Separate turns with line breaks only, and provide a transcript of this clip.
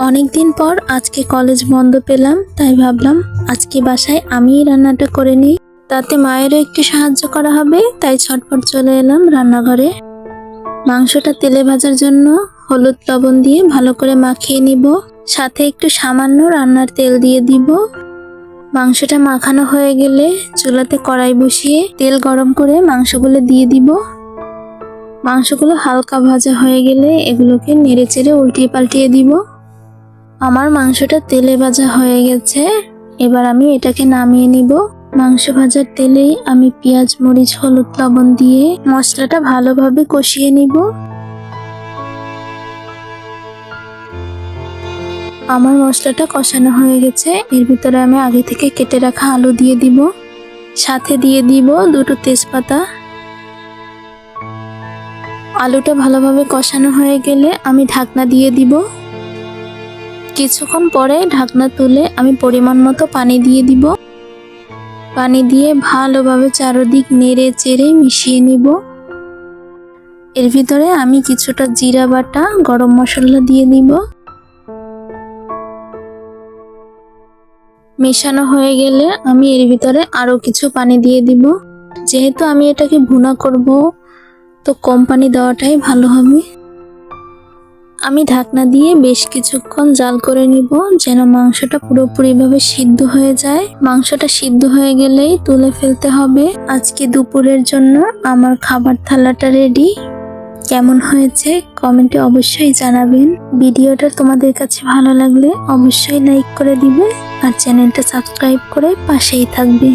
অনেক দিন পর আজকে কলেজ বন্ধ পেলাম, তাই ভাবলাম আজকে বাসায় আমিই রান্নাটা করে নিই। তাতে মায়েরও একটু সাহায্য করা হবে, তাই ছটফট চলে এলাম রান্নাঘরে। মাংসটা তেলে ভাজার জন্য হলুদ লবণ দিয়ে ভালো করে মাখিয়ে নিব, সাথে একটু সামান্য রান্নার তেল দিয়ে দিব। মাংসটা মাখানো হয়ে গেলে চুলাতে কড়াই বসিয়ে তেল গরম করে মাংসগুলো দিয়ে দিব। মাংসগুলো হালকা ভাজা হয়ে গেলে এগুলোকে নেড়ে চেড়ে উল্টিয়ে পাল্টিয়ে দিব। আমার মাংসটা তেলে ভাজা হয়ে গেছে, এবার আমি এটাকে নামিয়ে নিব। মাংস ভাজার তেলেই আমি পেঁয়াজ মরিচ হলুদ লবণ দিয়ে মশলাটা ভালোভাবে কষিয়ে নিব। আমার মশলাটা কষানো হয়ে গেছে, এর ভিতরে আমি আগে থেকে কেটে রাখা আলু দিয়ে দিব, সাথে দিয়ে দিব দুটো তেজপাতা। আলুটা ভালোভাবে কষানো হয়ে গেলে আমি ঢাকনা দিয়ে দিব। কিছুক্ষণ পরে ঢাকনা তুলে আমি পরিমাণ মতো পানি দিয়ে দিব। পানি দিয়ে ভালোভাবে চারদিক নেড়ে চেড়ে মিশিয়ে নিব। এর ভিতরে আমি কিছুটা জিরা বাটা গরম মশলা দিয়ে দিব। মেশানো হয়ে গেলে আমি এর ভিতরে আরো কিছু পানি দিয়ে দিব। যেহেতু আমি এটাকে ভুনা করব, তো কম পানি দেওয়াটাই ভালো হবে। আমি ঢাকনা দিয়ে বেশ কিছুক্ষণ জাল করে নিব, যেন মাংসটা পুরোপুরিভাবে সিদ্ধ হয়ে যায়। মাংসটা সিদ্ধ হয়ে গেলেই তুলে ফেলতে হবে। আজকে দুপুরের জন্য আমার খাবার থালাটা রেডি। কেমন হয়েছে কমেন্টে অবশ্যই জানাবেন। ভিডিওটা তোমাদের কাছে ভালো লাগলে অবশ্যই লাইক করে দিবে আর চ্যানেলটা সাবস্ক্রাইব করে পাশেই থাকবে।